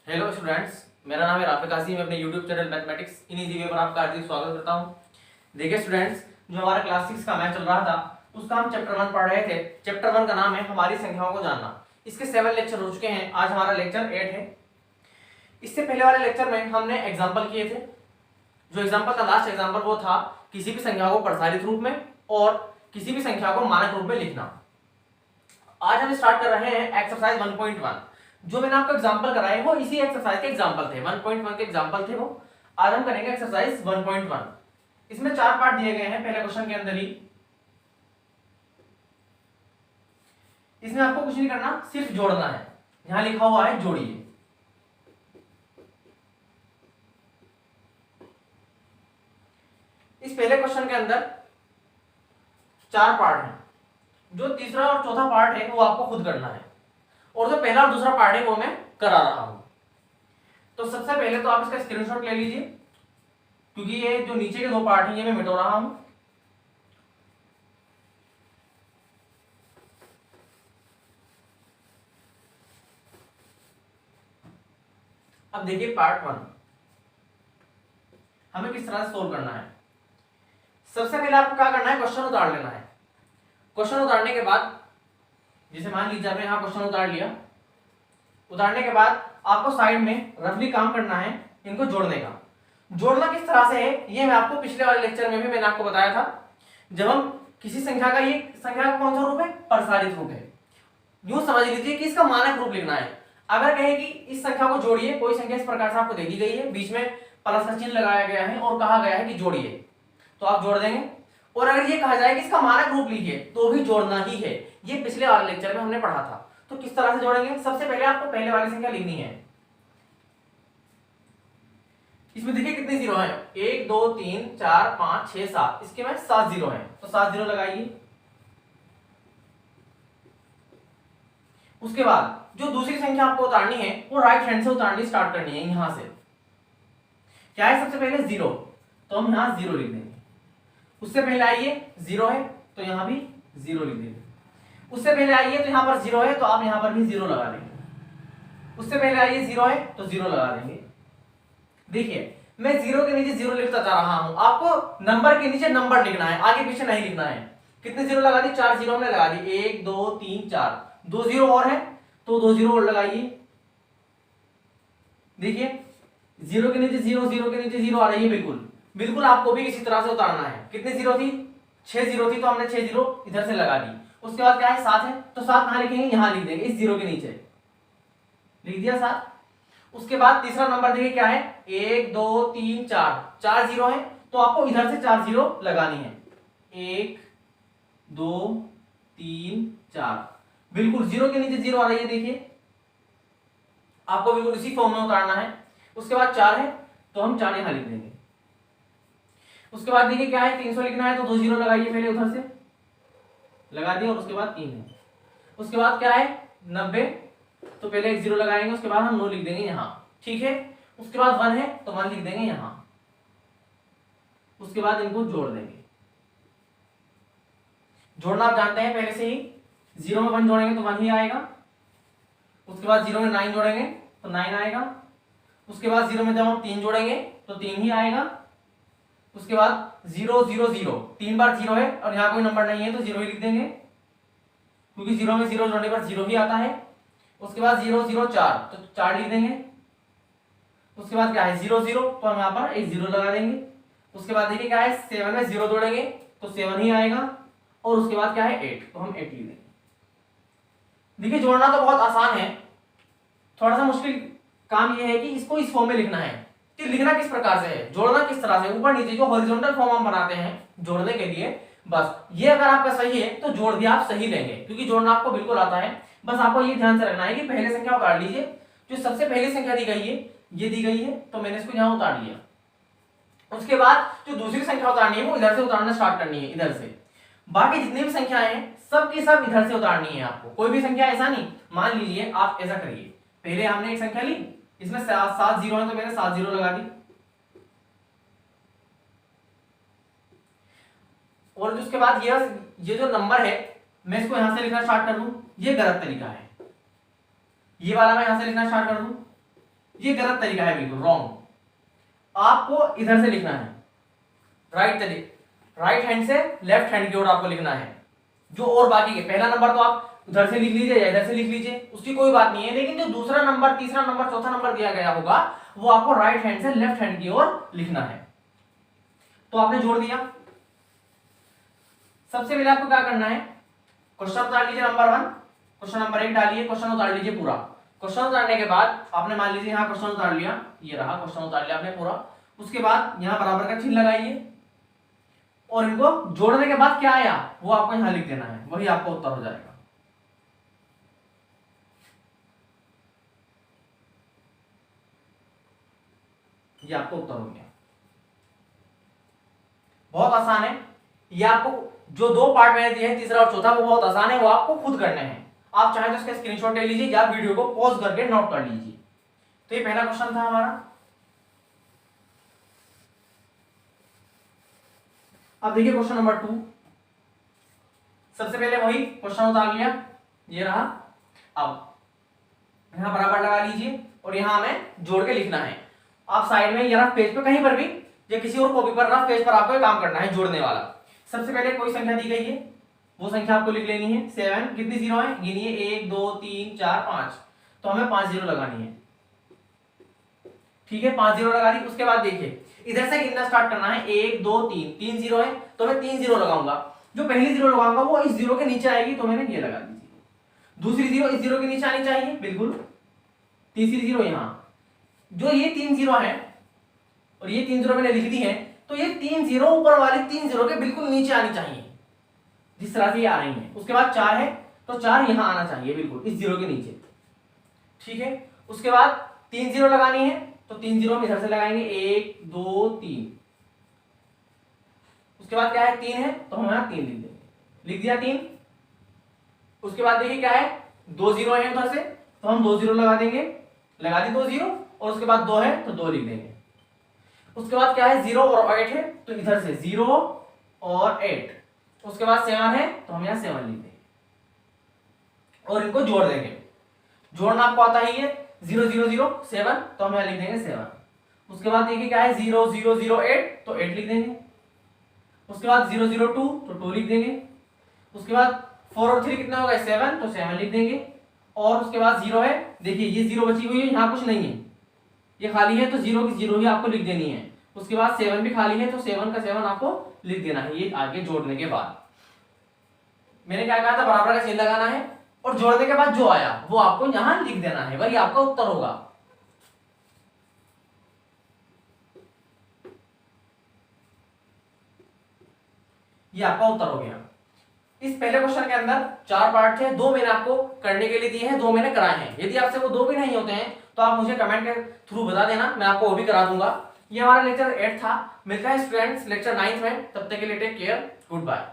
Hello students, मेरा नाम है राफिक कासी। मैं अपने YouTube channel mathematics in easy way पर आपका हार्दिक स्वागत करता हूं। देखिए स्टूडेंट्स, जो हमारा क्लास 6 का मैथ चल रहा था उसका हम चैप्टर 1 पढ़ रहे थे। चैप्टर 1 का नाम है हमारी संख्याओं को जानना। इसके 7 लेक्चर हो चुके हैं, आज हमारा लेक्चर 8 है। इससे पहले वाले लेक्चर में हमने एग्जाम्पल किए थे। जो एग्जाम्पल का लास्ट एग्जाम्पल वो था किसी भी संख्या को प्रसारित रूप में और किसी भी संख्या को मानक रूप में लिखना। आज हम स्टार्ट कर रहे हैं एक्सरसाइज 1.1। जो मैंने आपको एग्जांपल कराए वो इसी एक्सरसाइज के एग्जांपल थे, 1.1 के एग्जांपल थे वो। आज हम करेंगे एक्सरसाइज 1.1। इसमें 4 पार्ट दिए गए हैं पहले क्वेश्चन के अंदर ही। इसमें आपको कुछ नहीं करना, सिर्फ जोड़ना है। यहां लिखा हुआ है जोड़िए। इस पहले क्वेश्चन के अंदर 4 पार्ट हैं। जो तीसरा और चौथा पार्ट है वो आपको खुद करना है, और जो पहला और दूसरा पार्ट है वो मैं करा रहा हूं। तो सबसे पहले तो आप इसका स्क्रीनशॉट ले लीजिए, क्योंकि ये जो नीचे के 2 पार्ट हैं ये मैं मिटा रहा हूं। अब देखिए पार्ट 1 हमें किस तरह से सोल्व करना है। सबसे पहले आपको क्या करना है, क्वेश्चन उतार लेना है। क्वेश्चन उतारने के बाद, जैसे मान लीजिए आपने यहां क्वेश्चन उतार लिया, उतारने के बाद आपको साइड में रफली काम करना है इनको जोड़ने का। जोड़ना किस तरह से है ये मैं आपको पिछले वाले लेक्चर में भी मैंने आपको बताया था। जब हम किसी संख्या का, ये संख्या का कौन सा रूप है, प्रसारित रूप है। यूं समझ लीजिए कि इसका मानक रूप लिखना है। अगर कहे कि इस संख्या को जोड़िए, कोई संख्या इस प्रकार से आपको दे दी गई है, बीच में प्लस का चिन्ह लगाया गया है और कहा गया है कि जोड़िए, तो आप जोड़ देंगे। और अगर ये कहा जाए कि इसका मानक रूप लिखिए, तो भी जोड़ना ही है। ये पिछले वाले लेक्चर में हमने पढ़ा था। तो किस तरह से जोड़ेंगे, सबसे पहले आपको पहले वाली संख्या लिखनी है। इसमें देखिए कितने जीरो हैं, 1 2 3 4 5 6 7, इसके में 7 जीरो हैं, तो 7 जीरो लगाइए। उसके बाद जो दूसरी संख्या आपको उतारनी है वो राइट हैंड से उतारनी स्टार्ट करनी है। यहां से क्या है, सबसे पहले 0, तो हम यहां 0 लिख देंगे। उससे पहले आइए 0 है तो यहां भी 0 लिख देंगे। उससे पहले आइए तो यहां पर 0 है तो आप यहां पर भी 0 लगा देंगे। उससे पहले आइए 0 है तो 0 लगा देंगे। देखिए मैं 0 के नीचे 0 लिखता जा रहा हूं, आपको नंबर के नीचे नंबर लिखना है, आगे पीछे नहीं लिखना है। कितने 0 लगा दी, 4 0 हमने लगा दी, 1 2 3 4, 2 0 और है तो 2 0 और लगाइए। देखिए 0 के नीचे 0, 0 के नीचे 0 आ रही है, बिल्कुल बिल्कुल आपको भी इसी तरह से उतारना है। कितनी 0 थी, 6 0 थी, तो हमने 6 0 इधर से लगा दी। उसके बाद क्या है, 7 है, तो 7 कहां लिखेंगे, यहां लिख देंगे, इस 0 के नीचे लिख दिया 7। उसके बाद तीसरा नंबर देखिए क्या है, 1 2 3 4, 4 0 है तो आपको इधर से 4 0 लगानी है। 1 2 3 4, बिल्कुल 0 के नीचे 0 आ रही है, देखिए आपको बिल्कुल इसी फॉर्म में उतारना है। उसके बाद 4 है तो हम 4 यहां लिख देंगे। उसके बाद देखिए क्या है, 300 लिखना है तो 2 0 लगाइए, पहले उधर से लगा दिया, और उसके बाद 3 है। उसके बाद क्या है 90, तो पहले 1 0 लगाएंगे, उसके बाद हम 9 लिख देंगे यहां, ठीक है। उसके बाद 1 है तो 1 लिख देंगे यहां। उसके बाद इनको जोड़ देंगे। जोड़ना आप जानते हैं पहले से ही, 0 में 1 जोड़ेंगे तो 1 ही आएगा। उसके बाद 0 में 9 जोड़ेंगे तो 9 आएगा। उसके बाद 0 में जब हम 3 जोड़ेंगे तो 3 ही आएगा। उसके बाद 0 0 0, 3 बार 0 है और यहां कोई नंबर नहीं है तो 0 ही लिख देंगे, क्योंकि 0 में 0 जोड़ने पर 0 ही आता है। उसके बाद 0 0 4, तो 4 लिख देंगे। उसके बाद क्या है 0 0, तो हम यहां पर एक 0 लगा देंगे। उसके बाद देखिए क्या है, 7 में 0 जोड़ेंगे तो 7 ही आएगा। और उसके बाद क्या है 8, तो हम 8 लिख देंगे। देखिए जोड़ना तो बहुत आसान है, थोड़ा सा मुश्किल काम यह है कि इसको इस फॉर्म में लिखना है। कि लिखना किस प्रकार से है, जोड़ना किस तरह से, ऊपर नीचे जो हॉरिजॉन्टल फॉर्म हम बनाते हैं जोड़ने के लिए, बस ये अगर आपका सही है तो जोड़ भी आप सही लेंगे, क्योंकि जोड़ना आपको बिल्कुल आता है। बस आपको ये ध्यान से रखना है कि पहले संख्या उतार लीजिए। जो सबसे पहली संख्या दी गई है ये दी गई है, तो मैंने इसको यहां उतार लिया। उसके बाद जो दूसरी संख्या उतारनी है वो इधर से उतारना स्टार्ट करनी है, इधर से। बाकी जितनी भी संख्याएं हैं सब की सब इधर से उतारनी है आपको, कोई भी संख्या ऐसा नहीं। मान लीजिए आप ऐसा करिए, पहले हमने एक संख्या ली, इसमें 7 0 है तो मैंने 7 0 लगा दी। और उसके बाद ये जो नंबर है मैं इसको यहां से लिखना स्टार्ट कर दूं, ये गलत तरीका है। ये वाला मैं यहां से लिखना स्टार्ट कर दूं, ये गलत तरीका है, बिल्कुल रॉन्ग। आपको इधर से लिखना है, राइट हैंड से लेफ्ट हैंड की ओर आपको लिखना है। जो और बाकी के पहला नंबर तो आप उधर से लिख लीजिए या इधर से लिख लीजिए, उसकी कोई बात नहीं है, लेकिन जो दूसरा नंबर, तीसरा नंबर, चौथा नंबर दिया गया होगा वो आपको राइट हैंड से लेफ्ट हैंड की ओर लिखना है। तो आपने जोड़ दिया। सबसे पहले आपको क्या करना है, क्वेश्चन उतार लीजिए नंबर 1, क्वेश्चन नंबर 1 डालिए, क्वेश्चन उतार लीजिए पूरा। क्वेश्चन उतारने के बाद आपने मान लीजिए यहाँ क्वेश्चन उतार लिया, ये रहा क्वेश्चन उतार लिया आपने पूरा। उसके बाद यहाँ बराबर का चिन्ह लगाइए और इनको जोड़ने के बाद क्या आया वो आपको यहाँ लिख देना है, वही आपका उत्तर हो जाएगा। ये आपको उत्तर हो गया। बहुत आसान है ये। आपको जो दो पार्ट मैंने दिए हैं, तीसरा और चौथा, वो बहुत आसान है, वो आपको खुद करने हैं। आप चाहे तो इसका स्क्रीनशॉट ले लीजिए या वीडियो को पॉज करके नोट कर लीजिए। तो ये पहला क्वेश्चन था हमारा। अब देखिए क्वेश्चन नंबर 2। सबसे पहले वही क्वेश्चन उतार लिया, ये रहा। अब यहां बराबर लगा लीजिए और यहां हमें जोड़ के लिखना है। आप साइड में या रफ पेज पे कहीं पर भी या किसी और कॉपी पर, रफ पेज पर आपको काम करना है जोड़ने वाला। सबसे पहले कोई संख्या दी गई है, वो संख्या आपको लिख लेनी है। 7 कितनी जीरो है गिनिए, 1 2 3 4 5, तो हमें 5 जीरो लगानी है। ठीक है, 5 जीरो लगा दी। उसके बाद देखिए इधर से गिनना स्टार्ट करना है, 1 2 3, 3 जीरो है तो मैं 3 जीरो लगाऊंगा। जो पहली जीरो लगाऊंगा वो इस जीरो के नीचे आएगी, तो मैंने ये लगा दी। दूसरी जीरो इस जीरो के नीचे आनी चाहिए, बिल्कुल। तीसरी जीरो यहाँ, जो ये 3 जीरो है और ये 3 जीरो मैंने लिख दी है, तो ये 3 जीरो ऊपर वाले 3 जीरो के बिल्कुल नीचे आनी चाहिए, जिस तरह से ये आ रही है। उसके बाद 4 है तो 4 यहां आना चाहिए, बिल्कुल इस जीरो के नीचे। ठीक है, उसके बाद 3 जीरो लगानी है, तो 3 जीरो हम इधर से लगाएंगे, 1 2 3। उसके बाद क्या है, 3 है तो हम यहां 3 लिख देंगे, लिख दिया 3। उसके बाद देखिए क्या है, 2 जीरो है उधर से, तो हम 2 जीरो लगा देंगे, लगा दी 2 जीरो। और उसके बाद 2 है तो 2 लिख देंगे। उसके बाद क्या है, 0 और 8 है, तो इधर से 0 और 8। उसके बाद 7 है तो हम यहां 7 लिख देंगे और इनको जोड़ देंगे। जोड़ना आपको आता ही है, 0 0 0 7, तो हम यहां लिख देंगे 7। उसके बाद देखिए क्या है, 0 0 0 8, तो 8 लिख देंगे। उसके बाद 0 0 2, तो 2 लिख देंगे। उसके बाद 4 और 3 कितना होगा, 7, तो 7 लिख देंगे। और उसके बाद 0 है, देखिए ये 0 बची हुई है, यहाँ कुछ नहीं है, ये खाली है, तो 0 की 0 ही आपको लिख देनी है। उसके बाद 7 भी खाली है, तो 7 का 7 आपको लिख देना है। ये आगे जोड़ने के बाद मैंने क्या कहा था, बराबर का चिन्ह लगाना है और जोड़ने के बाद जो आया वो आपको यहां लिख देना है, वही आपका उत्तर होगा। ये आपका उत्तर हो गया। इस पहले क्वेश्चन के अंदर 4 पार्ट थे, 2 मैंने आपको करने के लिए दिए हैं, 2 मैंने कराए हैं। यदि आपसे वो 2 भी नहीं होते हैं तो आप मुझे कमेंट के थ्रू बता देना, मैं आपको वो भी करा दूंगा। ये हमारा लेक्चर 8 था। मिलता है स्टूडेंट्स लेक्चर 9 में, तब तक के लिए टेक केयर, गुड बाय।